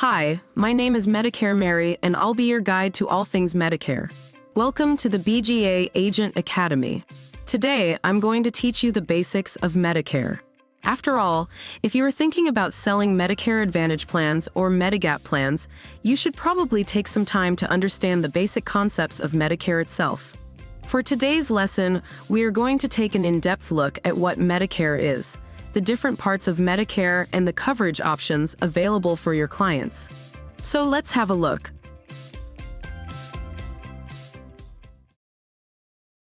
Hi, my name is Medicare Mary, and I'll be your guide to all things Medicare. Welcome to the BGA Agent Academy. Today, I'm going to teach you the basics of Medicare. After all, if you are thinking about selling Medicare Advantage plans or Medigap plans, you should probably take some time to understand the basic concepts of Medicare itself. For today's lesson, we are going to take an in-depth look at what Medicare is, the different parts of Medicare, and the coverage options available for your clients. So let's have a look.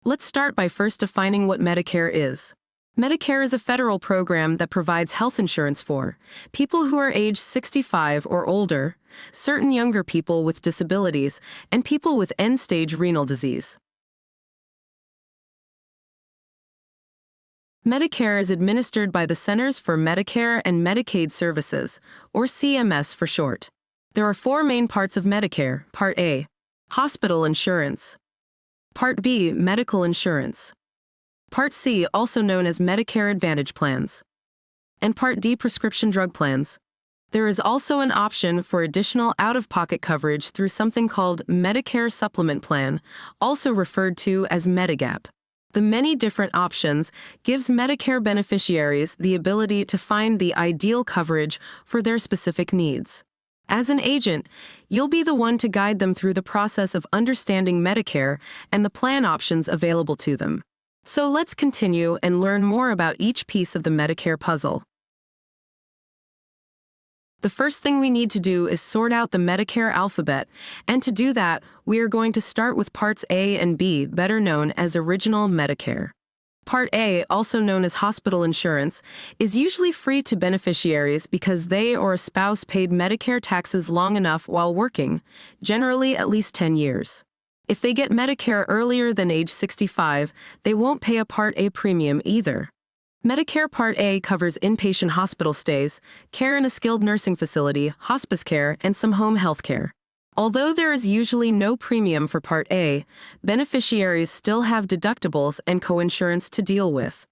Let's start by first defining what Medicare is. Medicare is a federal program that provides health insurance for people who are age 65 or older, certain younger people with disabilities, and people with end-stage renal disease. Medicare is administered by the Centers for Medicare and Medicaid Services, or CMS for short. There are four main parts of Medicare: Part A, hospital insurance; Part B, medical insurance; Part C, also known as Medicare Advantage plans; and Part D, prescription drug plans. There is also an option for additional out-of-pocket coverage through something called Medicare Supplement Plan, also referred to as Medigap. The many different options gives Medicare beneficiaries the ability to find the ideal coverage for their specific needs. As an agent, you'll be the one to guide them through the process of understanding Medicare and the plan options available to them. So let's continue and learn more about each piece of the Medicare puzzle. The first thing we need to do is sort out the Medicare alphabet, and to do that, we are going to start with Parts A and B, better known as Original Medicare. Part A, also known as hospital insurance, is usually free to beneficiaries because they or a spouse paid Medicare taxes long enough while working, generally at least 10 years. If they get Medicare earlier than age 65, they won't pay a Part A premium either. Medicare Part A covers inpatient hospital stays, care in a skilled nursing facility, hospice care, and some home health care. Although there is usually no premium for Part A, beneficiaries still have deductibles and coinsurance to deal with.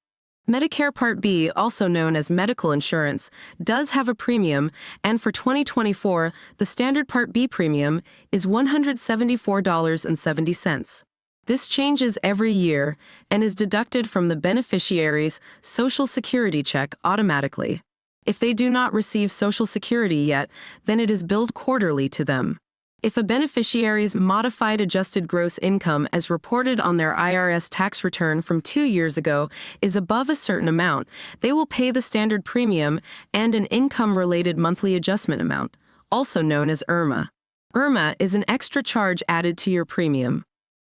Medicare Part B, also known as medical insurance, does have a premium, and for 2024, the standard Part B premium is $174.70. This changes every year and is deducted from the beneficiary's Social Security check automatically. If they do not receive Social Security yet, then it is billed quarterly to them. If a beneficiary's modified adjusted gross income as reported on their IRS tax return from 2 years ago is above a certain amount, they will pay the standard premium and an income-related monthly adjustment amount, also known as IRMA. IRMA is an extra charge added to your premium.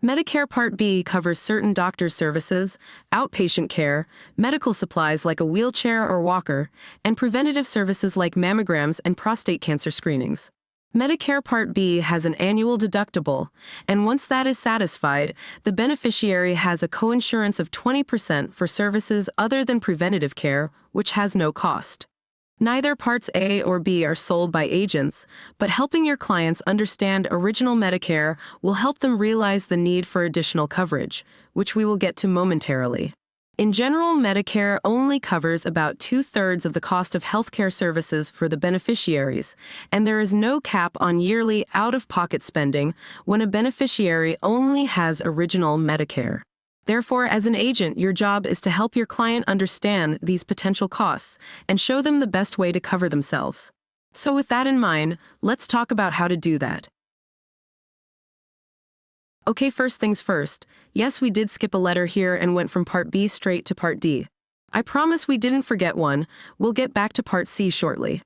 Medicare Part B covers certain doctor's services, outpatient care, medical supplies like a wheelchair or walker, and preventative services like mammograms and prostate cancer screenings. Medicare Part B has an annual deductible, and once that is satisfied, the beneficiary has a coinsurance of 20% for services other than preventative care, which has no cost. Neither Parts A or B are sold by agents, but helping your clients understand Original Medicare will help them realize the need for additional coverage, which we will get to momentarily. In general, Medicare only covers about 2/3 of the cost of healthcare services for the beneficiaries, and there is no cap on yearly out-of-pocket spending when a beneficiary only has Original Medicare. Therefore, as an agent, your job is to help your client understand these potential costs and show them the best way to cover themselves. So with that in mind, let's talk about how to do that. Okay, first things first. Yes, we did skip a letter here and went from Part B straight to Part D. I promise we didn't forget one. We'll get back to Part C shortly.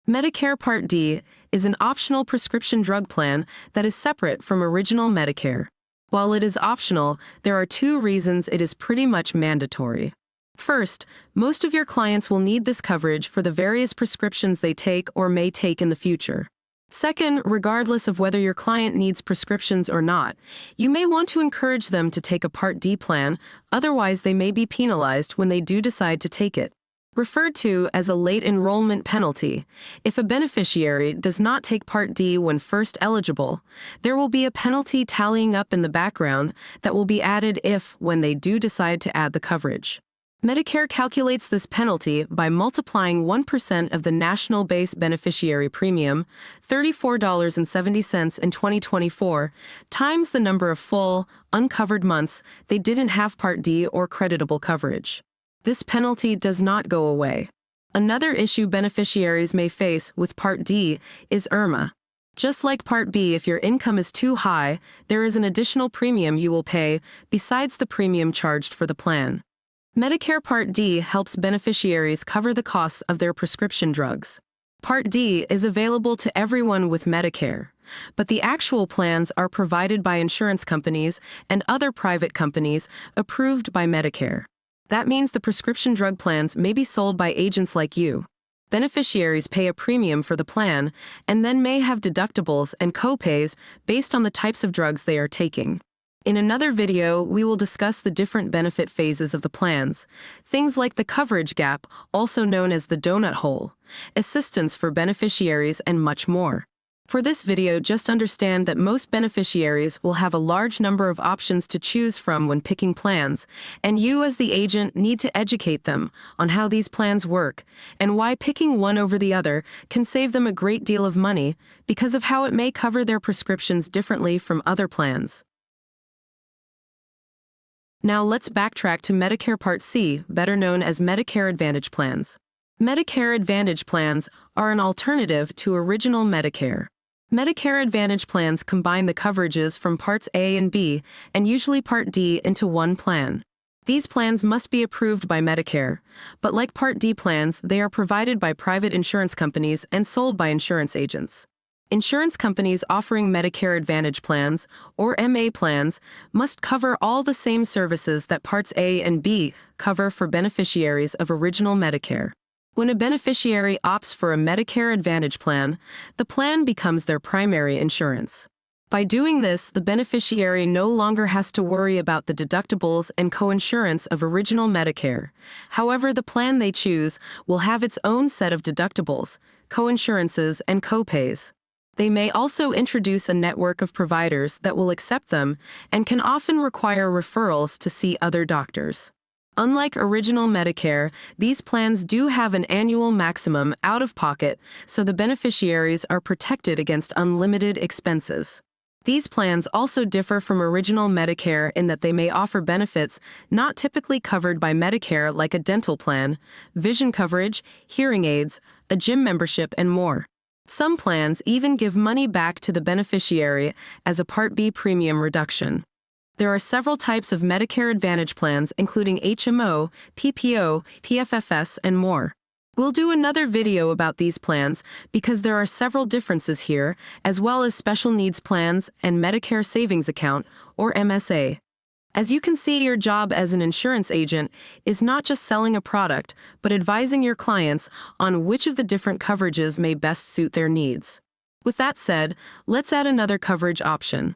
Medicare Part D is an optional prescription drug plan that is separate from Original Medicare. While it is optional, there are two reasons it is pretty much mandatory. First, most of your clients will need this coverage for the various prescriptions they take or may take in the future. Second, regardless of whether your client needs prescriptions or not, you may want to encourage them to take a Part D plan, otherwise they may be penalized when they do decide to take it. Referred to as a late enrollment penalty, if a beneficiary does not take Part D when first eligible, there will be a penalty tallying up in the background that will be added when they do decide to add the coverage. Medicare calculates this penalty by multiplying 1% of the national base beneficiary premium, $34.70 in 2024, times the number of full, uncovered months they didn't have Part D or creditable coverage. This penalty does not go away. Another issue beneficiaries may face with Part D is IRMA. Just like Part B, if your income is too high, there is an additional premium you will pay besides the premium charged for the plan. Medicare Part D helps beneficiaries cover the costs of their prescription drugs. Part D is available to everyone with Medicare, but the actual plans are provided by insurance companies and other private companies approved by Medicare. That means the prescription drug plans may be sold by agents like you. Beneficiaries pay a premium for the plan and then may have deductibles and co-pays based on the types of drugs they are taking. In another video, we will discuss the different benefit phases of the plans, things like the coverage gap, also known as the donut hole, assistance for beneficiaries, and much more. For this video, just understand that most beneficiaries will have a large number of options to choose from when picking plans, and you as the agent need to educate them on how these plans work and why picking one over the other can save them a great deal of money because of how it may cover their prescriptions differently from other plans. Now let's backtrack to Medicare Part C, better known as Medicare Advantage plans. Medicare Advantage plans are an alternative to original Medicare. Medicare Advantage plans combine the coverages from Parts A and B, and usually Part D, into one plan. These plans must be approved by Medicare, but like Part D plans, they are provided by private insurance companies and sold by insurance agents. Insurance companies offering Medicare Advantage plans, or MA plans, must cover all the same services that Parts A and B cover for beneficiaries of original Medicare. When a beneficiary opts for a Medicare Advantage plan, the plan becomes their primary insurance. By doing this, the beneficiary no longer has to worry about the deductibles and coinsurance of original Medicare. However, the plan they choose will have its own set of deductibles, coinsurances, and co-pays. They may also introduce a network of providers that will accept them and can often require referrals to see other doctors. Unlike original Medicare, these plans do have an annual maximum out-of-pocket, so the beneficiaries are protected against unlimited expenses. These plans also differ from original Medicare in that they may offer benefits not typically covered by Medicare, like a dental plan, vision coverage, hearing aids, a gym membership, and more. Some plans even give money back to the beneficiary as a Part B premium reduction. There are several types of Medicare Advantage plans, including HMO, PPO, PFFS, and more. We'll do another video about these plans because there are several differences here, as well as special needs plans and Medicare Savings Account, or MSA. As you can see, your job as an insurance agent is not just selling a product, but advising your clients on which of the different coverages may best suit their needs. With that said, let's add another coverage option.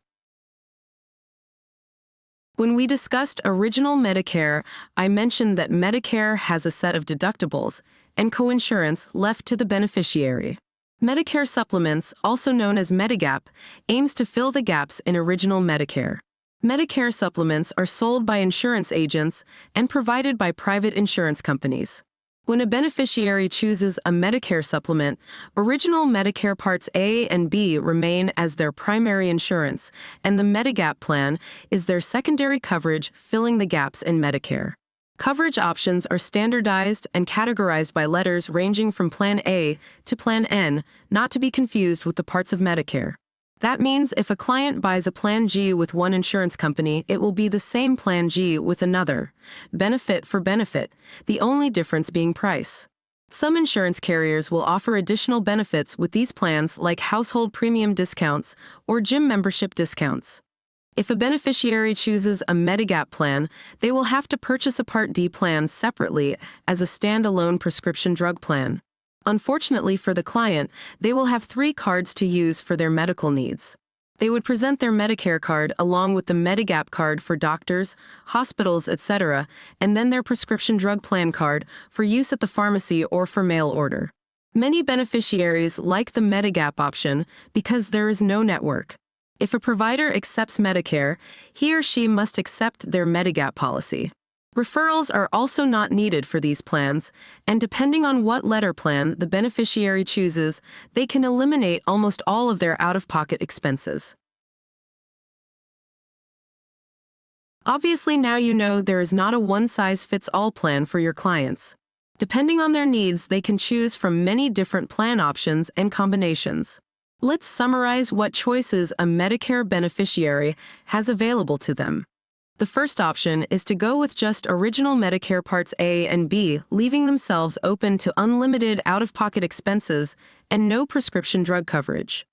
When we discussed original Medicare, I mentioned that Medicare has a set of deductibles and coinsurance left to the beneficiary. Medicare Supplements, also known as Medigap, aims to fill the gaps in original Medicare. Medicare supplements are sold by insurance agents and provided by private insurance companies. When a beneficiary chooses a Medicare supplement, original Medicare Parts A and B remain as their primary insurance, and the Medigap plan is their secondary coverage, filling the gaps in Medicare. Coverage options are standardized and categorized by letters ranging from Plan A to Plan N, not to be confused with the parts of Medicare. That means if a client buys a Plan G with one insurance company, it will be the same Plan G with another, benefit for benefit, the only difference being price. Some insurance carriers will offer additional benefits with these plans, like household premium discounts or gym membership discounts. If a beneficiary chooses a Medigap plan, they will have to purchase a Part D plan separately as a standalone prescription drug plan. Unfortunately for the client, they will have 3 cards to use for their medical needs. They would present their Medicare card along with the Medigap card for doctors, hospitals, etc., and then their prescription drug plan card for use at the pharmacy or for mail order. Many beneficiaries like the Medigap option because there is no network. If a provider accepts Medicare, he or she must accept their Medigap policy. Referrals are also not needed for these plans, and depending on what letter plan the beneficiary chooses, they can eliminate almost all of their out-of-pocket expenses. Obviously, now you know there is not a one-size-fits-all plan for your clients. Depending on their needs, they can choose from many different plan options and combinations. Let's summarize what choices a Medicare beneficiary has available to them. The first option is to go with just original Medicare Parts A and B, leaving themselves open to unlimited out-of-pocket expenses and no prescription drug coverage.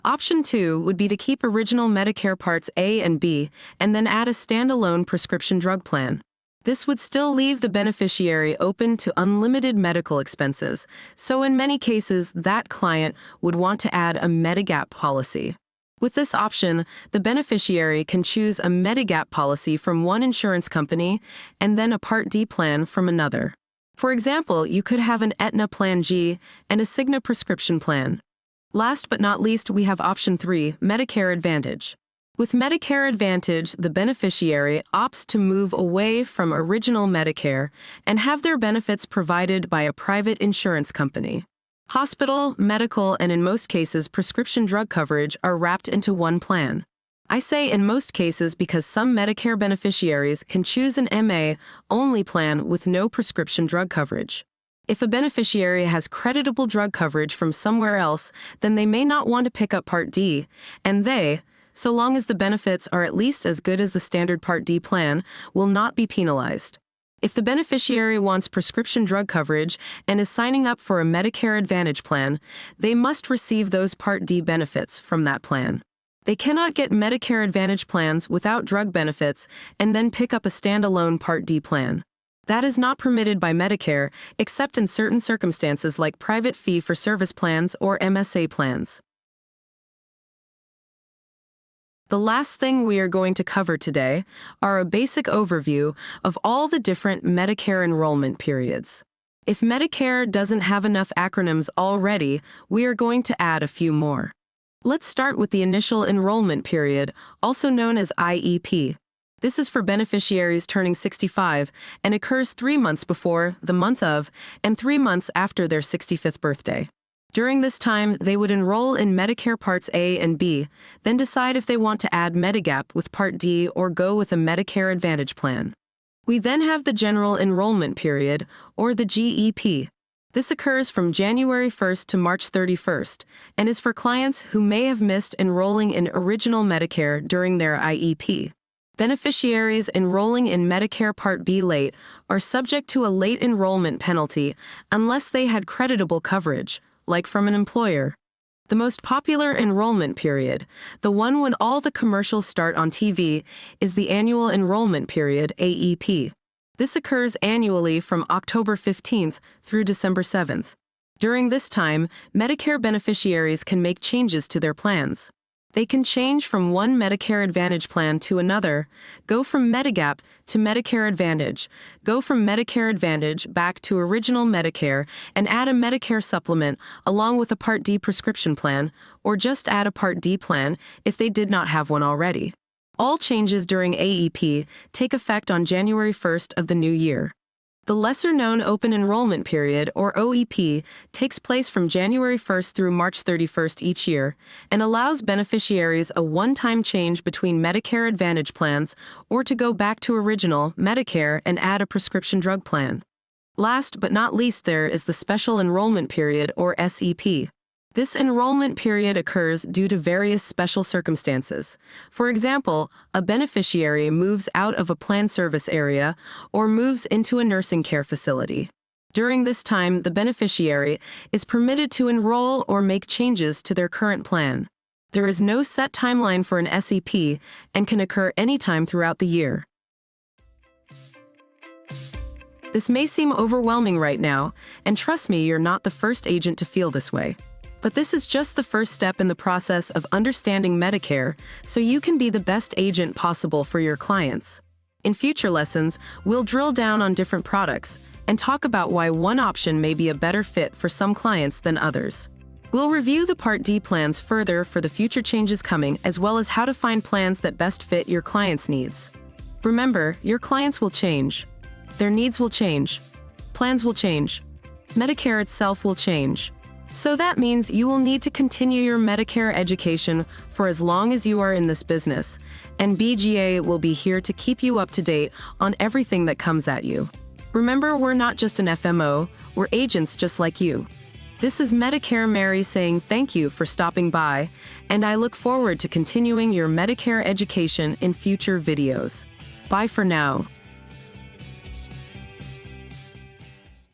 Option 2 would be to keep original Medicare Parts A and B and then add a standalone prescription drug plan. This would still leave the beneficiary open to unlimited medical expenses, so in many cases that client would want to add a Medigap policy. With this option, the beneficiary can choose a Medigap policy from one insurance company and then a Part D plan from another. For example, you could have an Aetna Plan G and a Cigna prescription plan. Last but not least, we have option 3, Medicare Advantage. With Medicare Advantage, the beneficiary opts to move away from original Medicare and have their benefits provided by a private insurance company. Hospital, medical, and in most cases prescription drug coverage are wrapped into one plan. I say in most cases because some Medicare beneficiaries can choose an MA-only plan with no prescription drug coverage. If a beneficiary has creditable drug coverage from somewhere else, then they may not want to pick up Part D, and they, so long as the benefits are at least as good as the standard Part D plan, will not be penalized. If the beneficiary wants prescription drug coverage and is signing up for a Medicare Advantage plan, they must receive those Part D benefits from that plan. They cannot get Medicare Advantage plans without drug benefits and then pick up a standalone Part D plan. That is not permitted by Medicare, except in certain circumstances like private fee-for-service plans or MSA plans. The last thing we are going to cover today are a basic overview of all the different Medicare enrollment periods. If Medicare doesn't have enough acronyms already, we are going to add a few more. Let's start with the initial enrollment period, also known as IEP. This is for beneficiaries turning 65 and occurs 3 months before, the month of, and 3 months after their 65th birthday. During this time, they would enroll in Medicare Parts A and B, then decide if they want to add Medigap with Part D or go with a Medicare Advantage plan. We then have the General Enrollment Period, or the GEP. This occurs from January 1st to March 31st, and is for clients who may have missed enrolling in Original Medicare during their IEP. Beneficiaries enrolling in Medicare Part B late are subject to a late enrollment penalty unless they had creditable coverage, like from an employer. The most popular enrollment period, the one when all the commercials start on TV, is the Annual Enrollment Period, AEP. This occurs annually from October 15th through December 7th. During this time, Medicare beneficiaries can make changes to their plans. They can change from one Medicare Advantage plan to another, go from Medigap to Medicare Advantage, go from Medicare Advantage back to original Medicare, and add a Medicare supplement along with a Part D prescription plan, or just add a Part D plan if they did not have one already. All changes during AEP take effect on January 1st of the new year. The lesser-known Open Enrollment Period, or OEP, takes place from January 1st through March 31st each year and allows beneficiaries a one-time change between Medicare Advantage plans or to go back to original Medicare and add a prescription drug plan. Last but not least, there is the Special Enrollment Period, or SEP. This enrollment period occurs due to various special circumstances. For example, a beneficiary moves out of a planned service area or moves into a nursing care facility. During this time, the beneficiary is permitted to enroll or make changes to their current plan. There is no set timeline for an SEP and can occur anytime throughout the year. This may seem overwhelming right now, and trust me, you're not the first agent to feel this way. But this is just the first step in the process of understanding Medicare, so you can be the best agent possible for your clients. In future lessons, we'll drill down on different products and talk about why one option may be a better fit for some clients than others. We'll review the Part D plans further for the future changes coming, as well as how to find plans that best fit your clients' needs. Remember, your clients will change. Their needs will change. Plans will change. Medicare itself will change. So that means you will need to continue your Medicare education for as long as you are in this business, and BGA will be here to keep you up to date on everything that comes at you. Remember, we're not just an FMO, we're agents just like you. This is Medicare Mary saying thank you for stopping by, and I look forward to continuing your Medicare education in future videos. Bye for now.